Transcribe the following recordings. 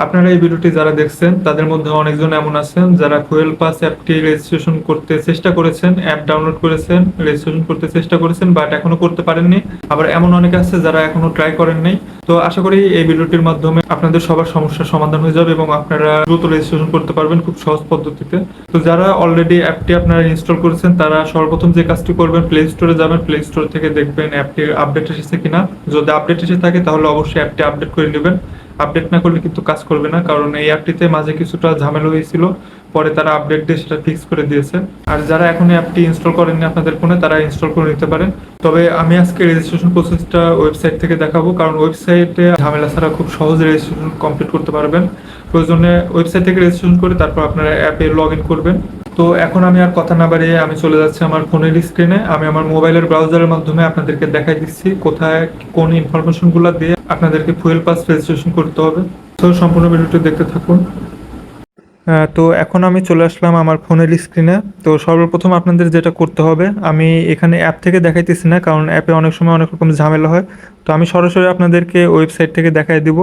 আপনারা এই ভিডিওটি যারা দেখছেন তাদের মধ্যে অনেকজন এমন আছেন যারা ফুয়েল পাস অ্যাপটি রেজিস্ট্রেশন করতে চেষ্টা করেছেন, অ্যাপ ডাউনলোড করেছেন, রেজিস্ট্রেশন করতে চেষ্টা করেছেন, বাট এখনো করতে পারেননি। আবার এমন অনেকে আছে যারা এখনো ট্রাই করেন নাই। তো আশা করি এই ভিডিওটির মাধ্যমে আপনাদের সবার সমস্যার সমাধান হয়ে যাবে এবং আপনারা দ্রুত রেজিস্ট্রেশন করতে পারবেন খুব সহজ পদ্ধতিতে। তো যারা অলরেডি অ্যাপটি আপনারা ইনস্টল করেছেন তারা সর্বপ্রথম যে কাজটি করবেন, প্লে স্টোরে যাবেন, প্লে স্টোর থেকে দেখবেন অ্যাপটির আপডেট এসেছে কিনা। যদি আপডেট এসে থাকে তাহলে অবশ্যই অ্যাপটি আপডেট করে নেবেন। আপডেট না করলে কিন্তু কাজ করবে না, কারণ এই অ্যাপটিতে মাঝে কিছুটা ঝামেলা হয়েছিল, পরে তারা আপডেট দিয়ে সেটা ফিক্স করে দিয়েছে। আর যারা এখন অ্যাপটি ইনস্টল করেননি আপনাদের ফোনে, তারা ইনস্টল করে নিতে পারেন। তবে আমি আজকে রেজিস্ট্রেশন প্রসেসটা ওয়েবসাইট থেকে দেখাবো, কারণ ওয়েবসাইটে ঝামেলা ছাড়া খুব সহজে রেজিস্ট্রেশন কমপ্লিট করতে পারবেন। প্রয়োজনে ওয়েবসাইট থেকে রেজিস্ট্রেশন করে তারপর আপনারা অ্যাপে লগ ইন করবেন। তো এখন আমি আর কথা না বাড়িয়ে আমি চলে যাচ্ছি আমার ফোনের স্ক্রিনে। আমি আমার মোবাইলের ব্রাউজারের মাধ্যমে আপনাদেরকে দেখাই দিচ্ছি কোথায় কোন ইনফরমেশনগুলো দিয়ে আপনাদেরকে ফুয়েল পাস রেজিস্ট্রেশন করতে হবে। তো সম্পূর্ণ ভিডিওটি দেখতে থাকুন। তো এখন আমি চলে আসলাম আমার ফোনের স্ক্রিনে। তো সর্বপ্রথম আপনাদের যেটা করতে হবে, আমি এখানে অ্যাপ থেকে দেখাইতেছি না, কারণ অ্যাপে অনেক সময় অনেক রকম ঝামেলা হয়। তো আমি সরাসরি আপনাদেরকে ওয়েবসাইট থেকে দেখাই দিব।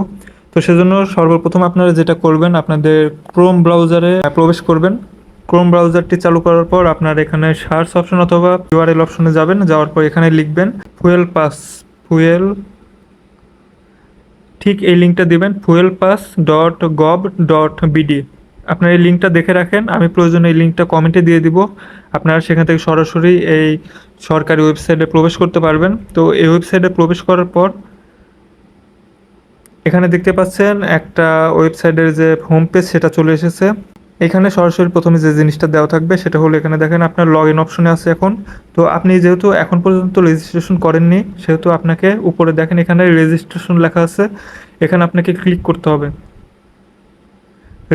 তো সেজন্য সর্বপ্রথম আপনারা যেটা করবেন, আপনাদের ক্রোম ব্রাউজারে প্রবেশ করবেন। ক্রোম ব্রাউজারটি চালু করার পর আপনার এখানে সার্চ অপশন অথবা ইউআরএল অপশনে যাবেন। যাওয়ার পর এখানে লিখবেন ফুয়েল পাস, ফুয়েল, ঠিক এই লিঙ্কটা দিবেন fuelpass.gov.bd। আপনার এই লিঙ্কটা দেখে রাখেন, আমি প্রয়োজনে এই লিঙ্কটা কমেন্টে দিয়ে দিব। আপনারা সেখান থেকে সরাসরি এই সরকারি ওয়েবসাইটে প্রবেশ করতে পারবেন। তো এই ওয়েবসাইটে প্রবেশ করার পর এখানে দেখতে পাচ্ছেন একটা ওয়েবসাইটের যে হোম পেজ সেটা চলে এসেছে। এখানে সরাসরি প্রথমে যে জিনিসটা দেওয়া থাকবে সেটা হলো, এখানে দেখেন আপনার লগ ইন অপশনে আছে এখন। তো আপনি যেহেতু এখন পর্যন্ত রেজিস্ট্রেশন করেননি, সেহেতু আপনাকে উপরে দেখেন এখানে রেজিস্ট্রেশন লেখা আছে, এখানে আপনাকে ক্লিক করতে হবে।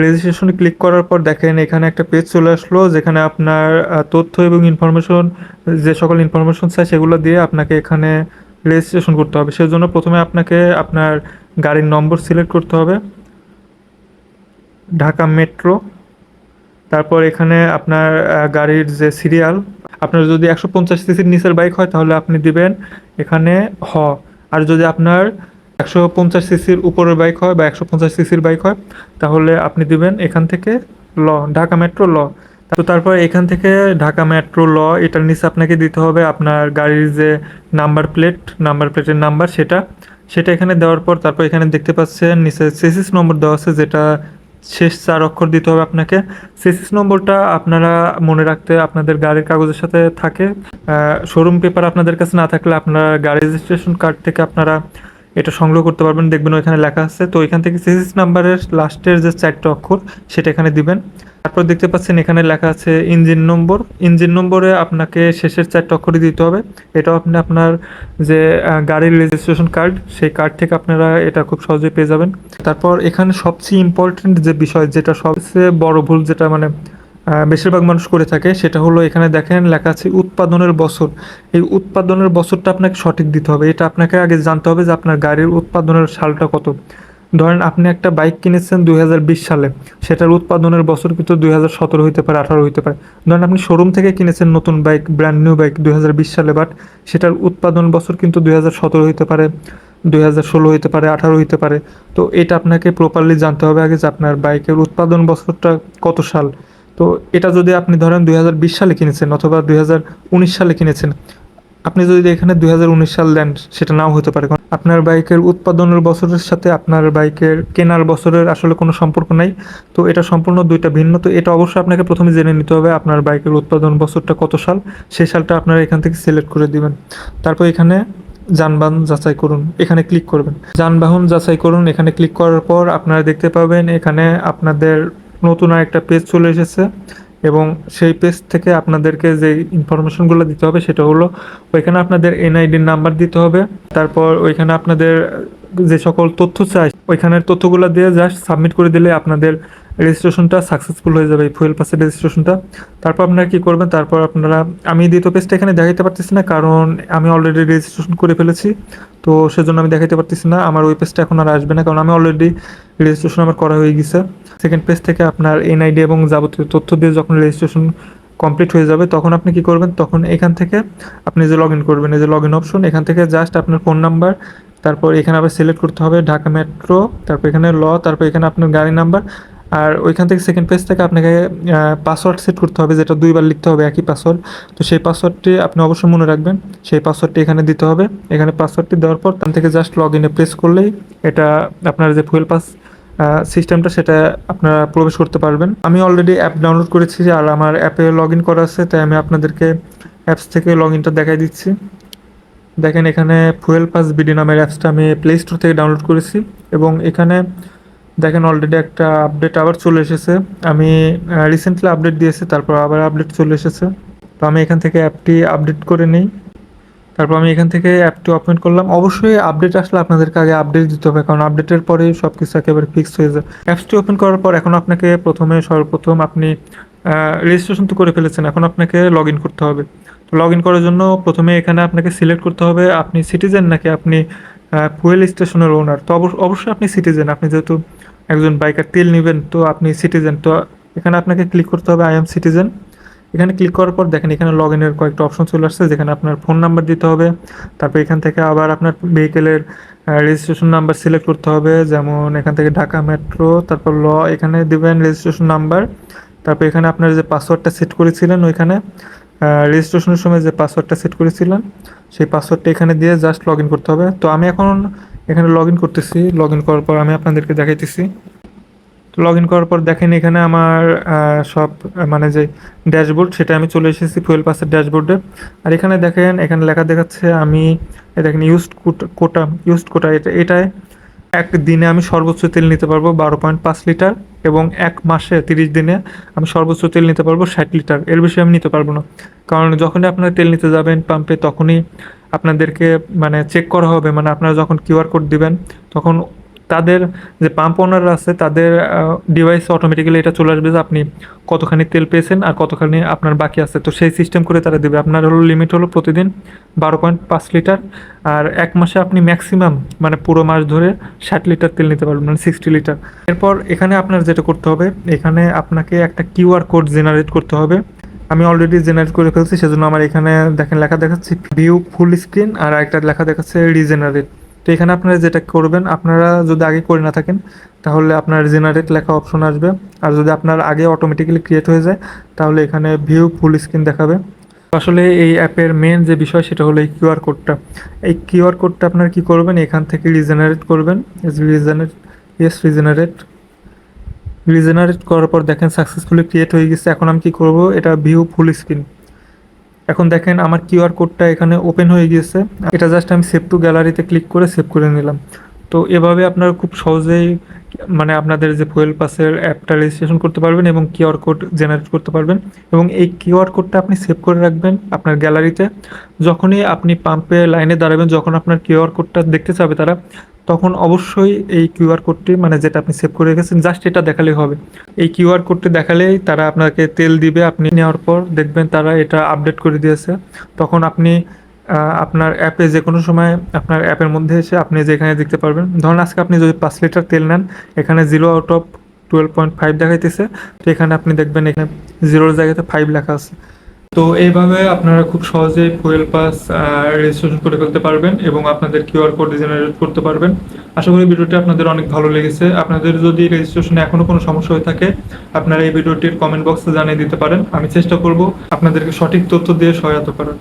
রেজিস্ট্রেশনে ক্লিক করার পর দেখেন এখানে একটা পেজ চলে আসলো, যেখানে আপনার তথ্য এবং ইনফরমেশন, যে সকল ইনফরমেশন চাই সেগুলো দিয়ে আপনাকে এখানে রেজিস্ট্রেশন করতে হবে। সেজন্য প্রথমে আপনাকে আপনার গাড়ির নম্বর সিলেক্ট করতে হবে, ঢাকা মেট্রো। তারপর এখানে আপনার গাড়ির যে সিরিয়াল, আপনার যদি 150 সিসির নিচের বাইক হয় তাহলে আপনি দিবেন এখানে হ। আর যদি আপনার 150 সিসির উপরের বাইক হয় বা 150 সিসির বাইক হয় তাহলে আপনি দিবেন এখান থেকে ল, ঢাকা মেট্রো ল। তো তারপর এখান থেকে ঢাকা মেট্রো ল, এটার নিচে আপনাকে দিতে হবে আপনার গাড়ির যে নাম্বার প্লেট, নাম্বার প্লেটের নাম্বার সেটা সেটা এখানে দেওয়ার পর তারপর এখানে দেখতে পাচ্ছেন নিচে চেসিস নম্বর দেওয়া আছে, যেটা শেষ 4 অক্ষর দিতে হবে আপনাকে। চেসিস নম্বরটা আপনারা মনে রাখতে আপনাদের গাড়ির কাগজের সাথে থাকে। শোরুম পেপার আপনাদের কাছে না থাকলে আপনারা গাড়ি রেজিস্ট্রেশন কার্ড থেকে আপনারা এটা সংগ্রহ করতে পারবেন, দেখবেন ওইখানে লেখা আছে। তো এখান থেকে চেসিস নাম্বারের লাস্টের যে 4টা অক্ষর সেটা এখানে দিবেন। তারপর দেখতে পাচ্ছেন এখানে লেখা আছে ইঞ্জিন নম্বর। ইঞ্জিন নম্বরে আপনাকে শেষের 4টা অক্ষরই দিতে হবে। এটাও আপনি আপনার যে গাড়ির রেজিস্ট্রেশন কার্ড, সেই কার্ড থেকে আপনারা এটা খুব সহজে পেয়ে যাবেন। তারপর এখানে সবচেয়ে ইম্পর্টেন্ট যে বিষয়, যেটা সবচেয়ে বড় ভুল, যেটা মানে বেশিরভাগ মানুষ করে থাকে, সেটা হলো এখানে দেখেন লেখা আছে উৎপাদনের বছর। এই উৎপাদনের বছরটা আপনাকে সঠিক দিতে হবে। এটা আপনাকে আগে জানতে হবে যে আপনার গাড়ির উৎপাদনের সালটা কত। ধরেন আপনি একটা বাইক কিনেছেন 2020 সালে, সেটার উৎপাদনের বছর কিন্তু 2017 হইতে পারে, 18 হইতে পারে। ধরেন আপনি শোরুম থেকে কিনেছেন নতুন বাইক, ব্র্যান্ড নিউ বাইক 2020 সালে, বাট সেটার উৎপাদন বছর কিন্তু 2017 হইতে পারে, 2016 হইতে পারে, 18 হইতে পারে। তো এটা আপনাকে প্রপারলি জানতে হবে আগে যে আপনার বাইকের উৎপাদন বছরটা কত সাল। তো এটা যদি আপনি ধরেন 2020 সালে কিনেছেন অথবা 2019 সালে কিনেছেন, আপনি যদি এখানে 2019 সাল দেন সেটা নাও হতে পারে, কারণ আপনার বাইকের উৎপাদনের বছরের সাথে আপনার বাইকের কেনার বছরের আসলে কোনো সম্পর্ক নাই। তো এটা সম্পূর্ণ দুইটা ভিন্ন। তো এটা অবশ্যই আপনাকে প্রথমে জেনে নিতে হবে আপনার বাইকের উৎপাদন বছরটা কত সাল, সেই সালটা আপনারা এখান থেকে সিলেক্ট করে দিবেন। তারপর এখানে যানবাহন যাচাই করুন, এখানে ক্লিক করবেন। যানবাহন যাচাই করুন, এখানে ক্লিক করার পর আপনারা দেখতে পাবেন এখানে আপনাদের নতুন আরেকটা পেজ চলে এসেছে, এবং সেই পেজ থেকে আপনাদেরকে যে ইনফরমেশনগুলো দিতে হবে সেটা হলো, ওইখানে আপনাদের এনআইডির নাম্বার দিতে হবে। তারপর ওইখানে আপনাদের যে সকল তথ্য চাই ওইখানের তথ্যগুলো দিয়ে জাস্ট সাবমিট করে দিলে আপনাদের রেজিস্ট্রেশনটা সাকসেসফুল হয়ে যাবে, এই ফুয়েল পাসের রেজিস্ট্রেশনটা। তারপর আপনারা কী করবেন, তারপর আপনারা, আমি দ্বিতীয় পেজটা এখানে দেখাতে পারতেছি না কারণ আমি অলরেডি রেজিস্ট্রেশন করে ফেলেছি। তো সেজন্য আমি দেখাতে পারতেছি না, আমার ওই পেজটা এখন আর আসবে না, কারণ আমি অলরেডি রেজিস্ট্রেশন আমার করা হয়ে গেছে। সেকেন্ড পেজ থেকে আপনার এনআইডি এবং যাবতীয় তথ্য দিয়ে যখন রেজিস্ট্রেশন কমপ্লিট হয়ে যাবে তখন আপনি কি করবেন, তখন এখান থেকে আপনি যে লগ ইন করবেন, এই যে লগ ইন অপশন, এখান থেকে জাস্ট আপনার ফোন নাম্বার তারপর এখানে আবার সিলেক্ট করতে হবে ঢাকা মেট্রো, তারপর এখানে তারপর এখানে আপনার গাড়ি নাম্বার, আর ওইখান থেকে সেকেন্ড পেজ থেকে আপনাকে পাসওয়ার্ড সেট করতে হবে, যেটা 2 বার লিখতে হবে একই পাসওয়ার্ড। তো সেই পাসওয়ার্ডটি আপনি অবশ্যই মনে রাখবেন, সেই পাসওয়ার্ডটি এখানে দিতে হবে। এখানে পাসওয়ার্ডটি দেওয়ার পর তার থেকে জাস্ট লগ ইনে প্রেস করলেই এটা আপনার যে ফুয়েল পাস সিস্টেমটা সেটা আপনারা প্রবেশ করতে পারবেন। আমি অলরেডি অ্যাপ ডাউনলোড করেছি আর আমার অ্যাপে লগ ইন করা আছে, তাই আমি আপনাদেরকে অ্যাপস থেকে লগ ইনটা দেখাই দিচ্ছি। দেখেন এখানে ফুয়েল পাস বিডি নামের অ্যাপসটা আমি প্লে স্টোর থেকে ডাউনলোড করেছি, এবং এখানে দেখেন অলরেডি একটা আপডেট আবার চলে এসেছে। আমি রিসেন্টলি আপডেট দিয়েছি, তারপর আবার আপডেট চলে এসেছে। তো আমি এখান থেকে অ্যাপটি আপডেট করে নিই, তারপর আমি এখান থেকে অ্যাপটি ওপেন করলাম। অবশ্যই আপডেট আসলে আপনাদেরকে আগে আপডেট দিতে হবে, কারণ আপডেটের পরেই সব কিছু একেবারে ফিক্স হয়ে যায়। অ্যাপসটি ওপেন করার পর এখন আপনাকে সর্বপ্রথম আপনি রেজিস্ট্রেশন তো করে ফেলেছেন, এখন আপনাকে লগ ইন করতে হবে। তো লগ ইন করার জন্য প্রথমে এখানে আপনাকে সিলেক্ট করতে হবে আপনি সিটিজেন নাকি আপনি ফুয়েল স্টেশনের ওনার। তো অবশ্যই আপনি সিটিজেন, আপনি যেহেতু একজন বাইকার তেল নেবেন, তো আপনি সিটিজেন। তো এখানে আপনাকে ক্লিক করতে হবে আই এম সিটিজেন। এখানে ক্লিক করার পর দেখেন এখানে লগ ইনের কয়েকটা অপশন চলে আসছে, যেখানে আপনার ফোন নাম্বার দিতে হবে। তারপর এখান থেকে আবার আপনার ভেহিকেলের রেজিস্ট্রেশন নাম্বার সিলেক্ট করতে হবে, যেমন এখান থেকে ঢাকা মেট্রো, তারপর এখানে দিবেন রেজিস্ট্রেশন নাম্বার। তারপর এখানে আপনার যে পাসওয়ার্ডটা সেট করেছিলেন ওইখানে রেজিস্ট্রেশনের সময় যে পাসওয়ার্ডটা সেট করেছিলেন সেই পাসওয়ার্ডটা এখানে দিয়ে জাস্ট লগ ইন করতে হবে। তো আমি এখন এখানে লগ ইন করতেছি, লগ ইন করার পর আমি আপনাদেরকে দেখাইতেছি। তো লগ ইন করার পর দেখেন এখানে আমার সব মানে যে ড্যাশবোর্ড সেটা আমি চলে এসেছি ফুয়েল পাসের ড্যাশবোর্ডে। আর এখানে দেখেন এখানে লেখা দেখাচ্ছে আমি দেখেন ইউজড কোটা এটায় এক দিনে আমি সর্বোচ্চ তেল নিতে পারবো 12.5 লিটার, এবং 1 মাসে 30 দিনে আমি সর্বোচ্চ তেল নিতে পারবো 60 লিটার। এর বেশি আমি নিতে পারবো না, কারণ যখনই আপনারা তেল নিতে যাবেন পাম্পে তখনই আপনাদেরকে মানে চেক করা হবে, মানে আপনারা যখন কিউআর কোড দিবেন তখন তাদের যে পাম্প ওনাররা আছে তাদের ডিভাইসে অটোমেটিক্যালি এটা চলে আসবে যে আপনি কতখানি তেল পেয়েছেন আর কতখানি আপনার বাকি আছে। তো সেই সিস্টেম করে তারা দেবে। আপনার লিমিট হলো প্রতিদিন 12.5 লিটার, আর 1 মাসে আপনি ম্যাক্সিমাম মানে পুরো মাস ধরে 60 লিটার তেল নিতে পারবেন, মানে 60 লিটার। এরপর এখানে আপনার যেটা করতে হবে, এখানে আপনাকে একটা কিউআর কোড জেনারেট করতে হবে। আমি অলরেডি জেনারেট করে ফেলছি, সেজন্য আমার এখানে দেখেন লেখা দেখাচ্ছে ভিউ ফুল স্ক্রিন, আর একটা লেখা দেখাচ্ছে রিজেনারেট। তো এখানে আপনারা যেটা করবেন, আপনারা যদি আগে করে না থাকেন তাহলে আপনার জেনারেট লেখা অপশন আসবে, আর যদি আপনার আগে অটোমেটিক্যালি ক্রিয়েট হয়ে যায় তাহলে এখানে ভিউ ফুল স্ক্রিন দেখাবে। আসলে এই অ্যাপের মেন যে বিষয় সেটা হলো এই কিউআর কোডটা। এই কিউআর কোডটা আপনারা কী করবেন, এখান থেকে রিজেনারেট করবেন। রিজেনারেট রিজেনারেট করার পর দেখেন সাকসেসফুলি ক্রিয়েট হয়ে গেছে। এখন আমি কী করব, এটা ভিউ ফুল স্ক্রিন। এখন দেখেন আমার কিউআর কোডটা এখানে ওপেন হয়ে গিয়েছে। এটা জাস্ট আমি সেভ টু গ্যালারিতে ক্লিক করে সেভ করে নিলাম। তো এভাবে আপনারা খুব সহজেই মানে আপনাদের যে ফুয়েল পাসের অ্যাপটা রেজিস্ট্রেশন করতে পারবেন এবং কিউআর কোড জেনারেট করতে পারবেন, এবং এই কিউআর কোডটা আপনি সেভ করে রাখবেন আপনার গ্যালারিতে। যখনই আপনি পাম্পে লাইনে দাঁড়াবেন, যখন আপনার কিউআর কোডটা দেখতে চাবে তারা, তখন অবশ্যই এই কিউআর কোডটি মানে যেটা আপনি সেভ করে রেখেছেন জাস্ট এটা দেখালেই হবে। এই কিউআর কোডটি দেখালেই তারা আপনাকে তেল দিবে। আপনি নেওয়ার পর দেখবেন তারা এটা আপডেট করে দিয়েছে। তখন আপনি আপনার অ্যাপে যে কোনো সময় আপনার অ্যাপের মধ্যে এসে আপনি যেখানে দেখতে পারবেন, ধরুন আজকে আপনি যদি 5 লিটার তেল নেন, এখানে 0/12.5 দেখাইতেছে। তো এখানে আপনি দেখবেন এখানে 0-এর জায়গাতে 5 লেখা আছে। তো এইভাবে আপনারা খুব সহজেই ফুয়েল পাস রেজিস্ট্রেশন করে ফেলতে পারবেন এবং আপনাদের কিউআর কোড জেনারেট করতে পারবেন। আশা করি ভিডিওটি আপনাদের অনেক ভালো লেগেছে। আপনাদের যদি রেজিস্ট্রেশনে এখনও কোনো সমস্যা হয়ে থাকে আপনারা এই ভিডিওটির কমেন্ট বক্সে জানিয়ে দিতে পারেন। আমি চেষ্টা করব আপনাদেরকে সঠিক তথ্য দিয়ে সহায়তা করার।